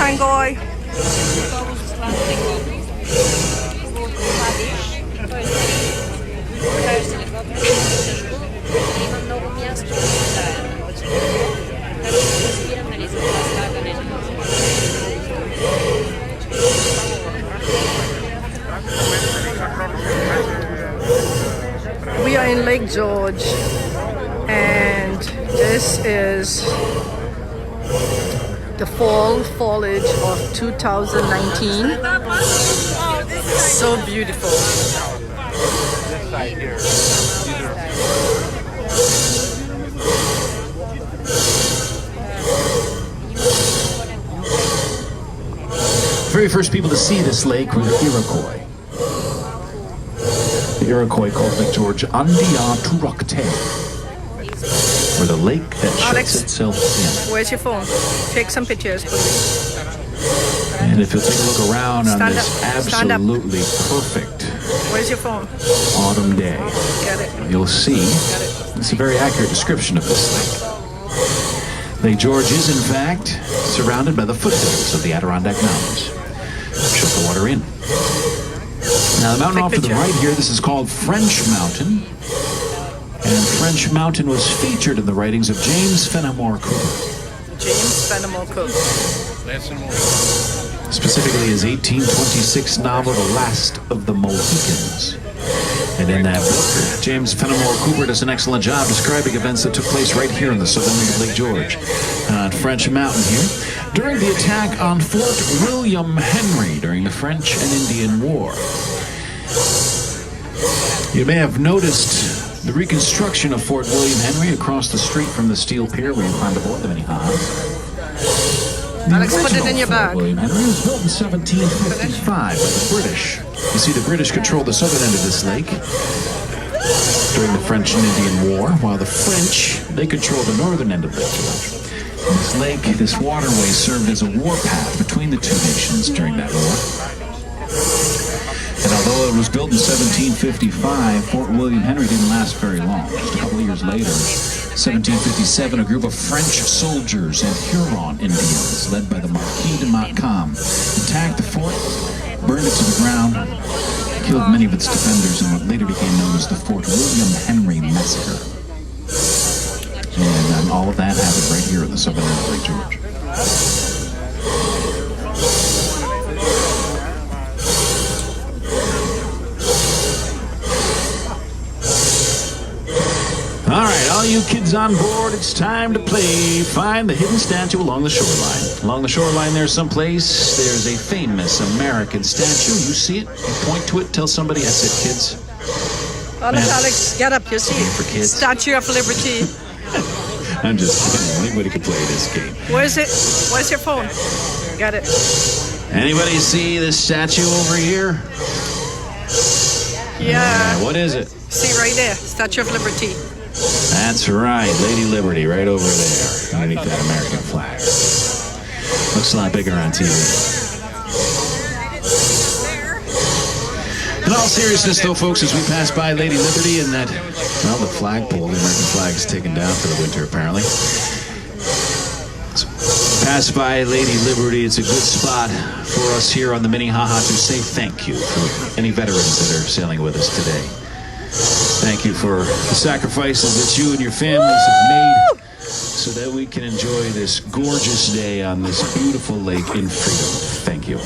Angoj. We are in Lake George, and this is the fall foliage of 2019. So beautiful. This side here. The very first people to see this lake were the Iroquois. The Iroquois called Lake George Adirondack, or the lake that shuts itself in. Where's your phone? Take some pictures, please. And if you'll take a look around on this absolutely perfect Where's your phone? autumn day, Get it. you'll see it's a very accurate description of this lake. Lake George is, in fact, surrounded by the foothills of the Adirondack Mountains. Shut the water in. Now, the mountain off to the right here, this is called French Mountain. And French Mountain was featured in the writings of James Fenimore Cooper. James Fenimore Cooper. Specifically his 1826 novel, The Last of the Mohicans. And in that book, James Fenimore Cooper does an excellent job describing events that took place right here in the southern end of Lake George, at French Mountain here, during the attack on Fort William Henry during the French and Indian War. You may have noticed the reconstruction of Fort William Henry across the street from the steel pier where you climbed aboard the Minnehaha. Alex, put it in your bag. William Henry was built in 1755 by the British. You see, the British controlled the southern end of this lake during the French and Indian War, while the French, they controlled the northern end of Lake George. And this lake, this waterway, served as a warpath between the two nations during that war. And although it was built in 1755, Fort William Henry didn't last very long. Just a couple of years later, 1757, a group of French soldiers and Huron Indians, led by the Marquis de Montcalm, attacked the fort, burned it to the ground, killed many of its defenders in what later became known as the Fort William Henry Massacre. And all of that happened right here in the southern end of Lake George. All right, all you kids on board, it's time to play Find the Hidden Statue Along the Shoreline. Along the shoreline there's someplace, there's a famous American statue. You see it, you point to it, tell somebody, that's it, kids. Alex, get up, you see it. For kids. Statue of Liberty. I'm just kidding, anybody can play this game. Where's it? Where's your phone? Got it. Anybody see this statue over here? Yeah. What is it? See right there, Statue of Liberty. That's right, Lady Liberty, right over there, underneath that American flag. Looks a lot bigger on TV. In all seriousness, though, folks, as we pass by Lady Liberty and that, well, the flagpole, the American flag is taken down for the winter, apparently. So, pass by Lady Liberty, it's a good spot for us here on the Minnehaha to say thank you for any veterans that are sailing with us today. Thank you for the sacrifices that you and your families have made so that we can enjoy this gorgeous day on this beautiful lake in freedom. Thank you.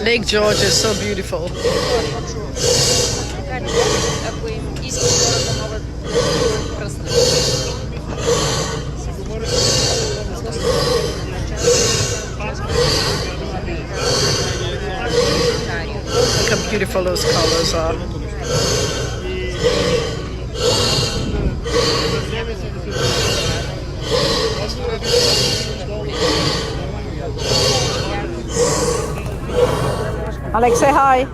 Lake George is so beautiful. Look how beautiful those colors are. Alex, say hi.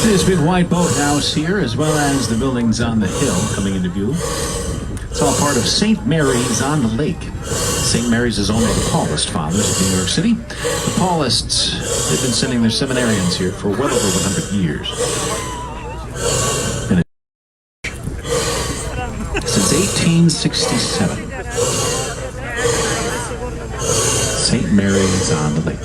This big white boathouse here, as well as the buildings on the hill coming into view. It's all part of St. Mary's on the Lake. St. Mary's is owned by the Paulist Fathers of New York City. The Paulists, they've been sending their seminarians here for well over 100 years. Since 1867. St. Mary's on the Lake.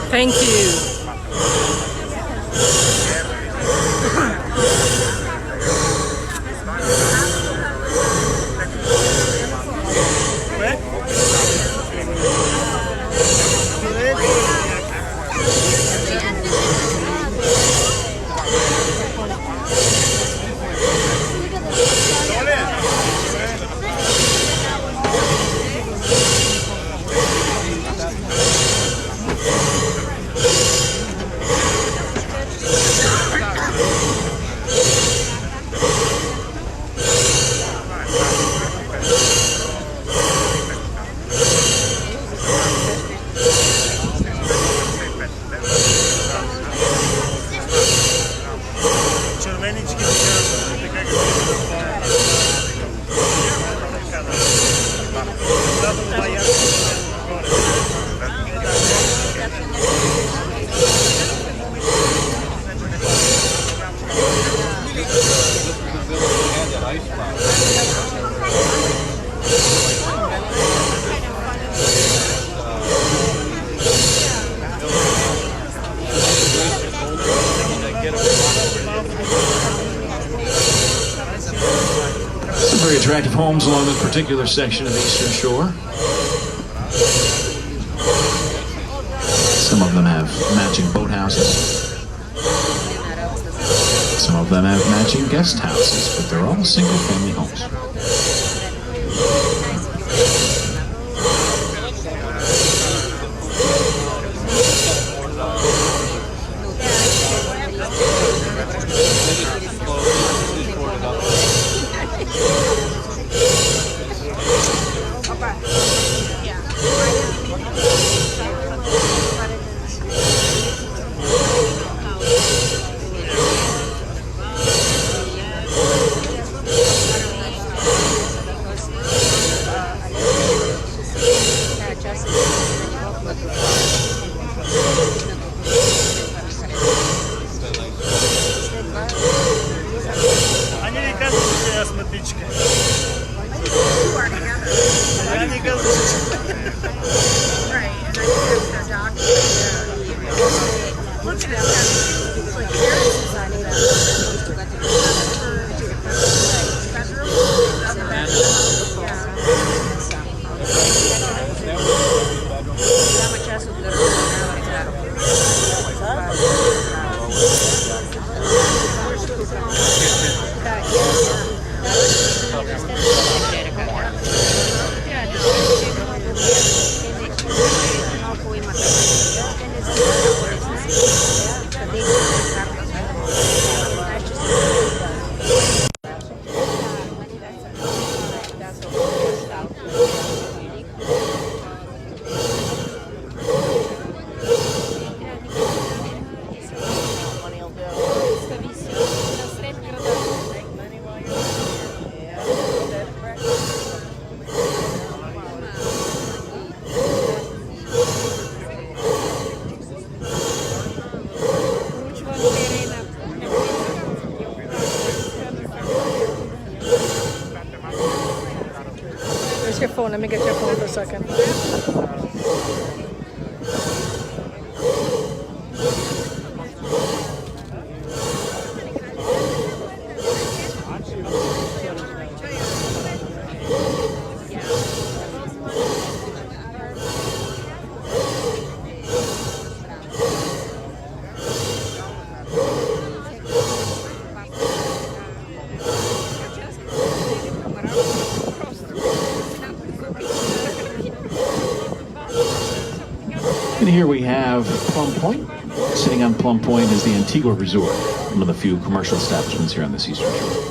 Thank you. Some very attractive homes along this particular section of the Eastern Shore. Some of them have matching boathouses. Some of them have matching guest houses, but they're all single-family homes. Where's your phone? Let me get your phone for a second. And here we have Plum Point. Sitting on Plum Point is the Antigua Resort, one of the few commercial establishments here on this eastern shore.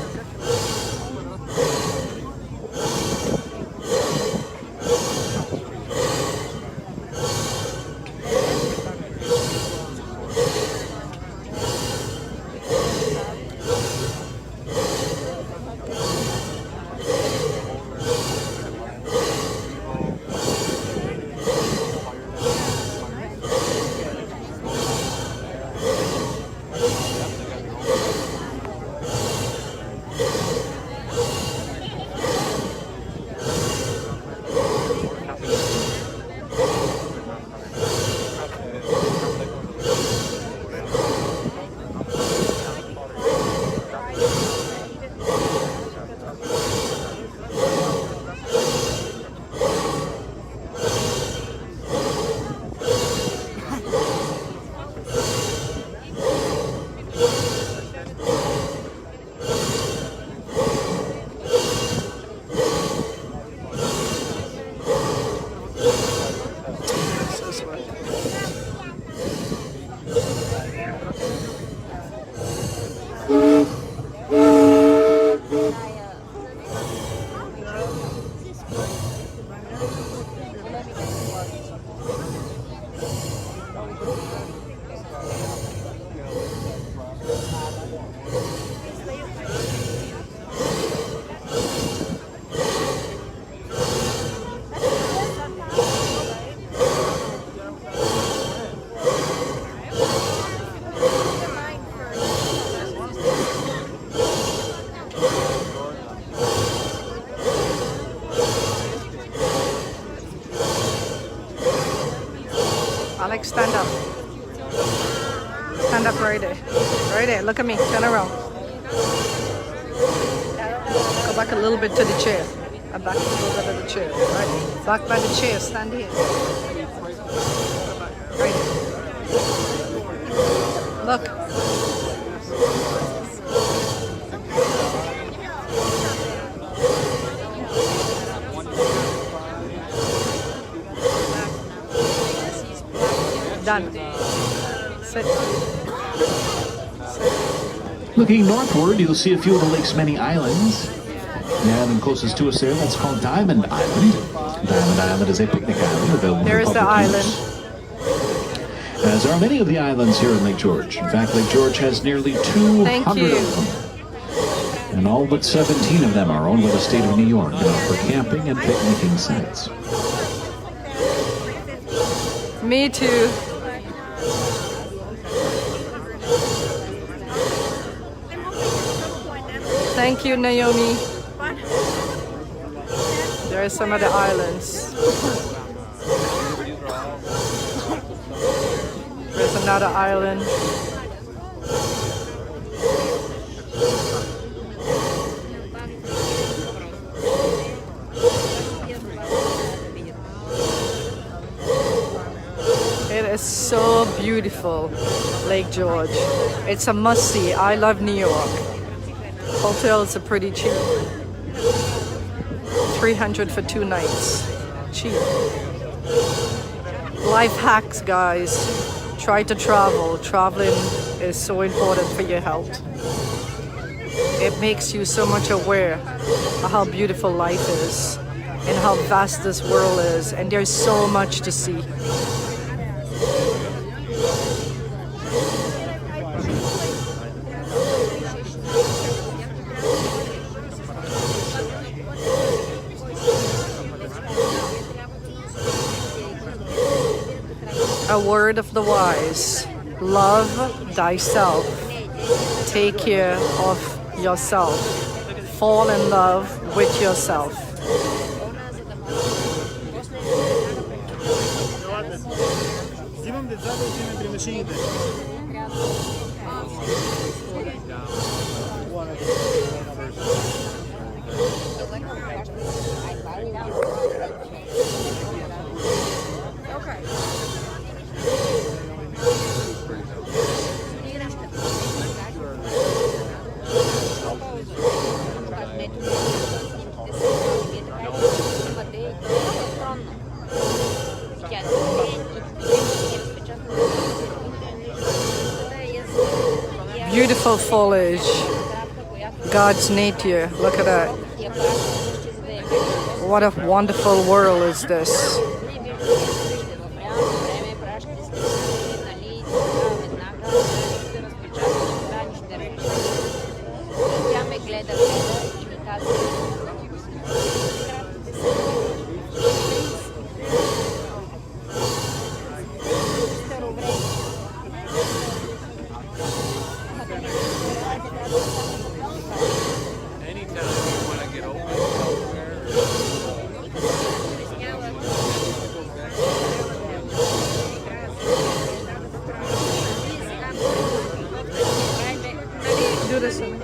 Alex, stand up. Stand up right there. Right there. Look at me. Turn around. Go back a little bit to the chair. And back a little bit to the chair. Right. Back by the chair. Stand here. Right there. Look. Done. Sit. Looking northward, you'll see a few of the lake's many islands. The island closest to us there, that's called Diamond Island. Diamond Island is a picnic island available There for is the public island. use. As there are many of the islands here in Lake George. In fact, Lake George has nearly 200 Thank of you. them. And all but 17 of them are owned by the state of New York and offer camping and picnicking sites. Me too. Thank you, Naomi. There are some of the islands. There's another island. It is so beautiful, Lake George. It's a must-see. I love New York. Hotels are pretty cheap. $300 for 2 nights. Cheap. Life hacks, guys. Try to travel. Traveling is so important for your health. It makes you so much aware of how beautiful life is and how vast this world is, and there's so much to see. A word of the wise: love thyself. Take care of yourself. Fall in love with yourself. Beautiful foliage. God's nature. Look at that. What a wonderful world is this. Do this one.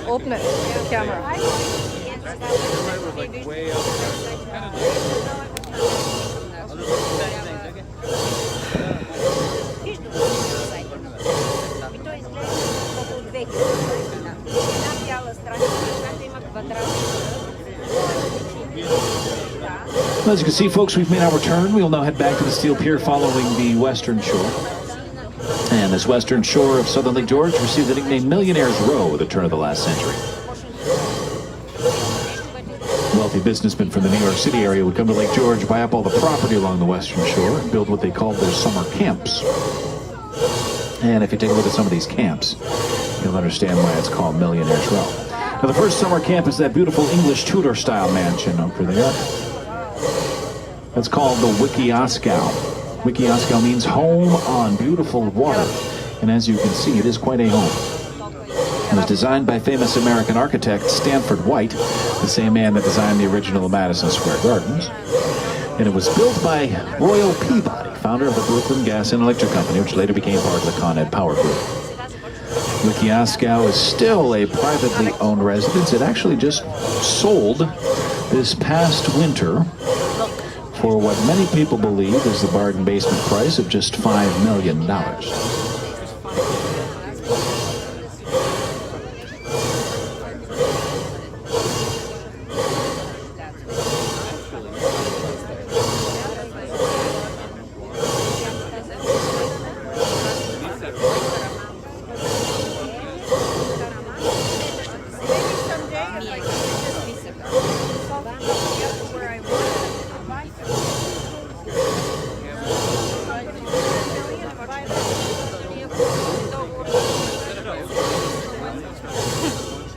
Open it. Camera. As you can see, folks, we've made our return. We'll now head back to the Steel Pier following the western shore. And this western shore of southern Lake George received the nickname Millionaire's Row at the turn of the last century. Wealthy businessmen from the New York City area would come to Lake George, buy up all the property along the western shore, and build what they called their summer camps. And if you take a look at some of these camps, you'll understand why it's called Millionaire's Row. Now, the first summer camp is that beautiful English Tudor-style mansion over there. That's called the Wickioscow. Wickioscow means home on beautiful water. And as you can see, it is quite a home. It was designed by famous American architect Stanford White, the same man that designed the original Madison Square Gardens. And it was built by Royal Peabody, founder of the Brooklyn Gas and Electric Company, which later became part of the Con Ed Power Group. Wickioscow is still a privately owned residence. It actually just sold this past winter for what many people believe is the bargain basement price of just $5 million.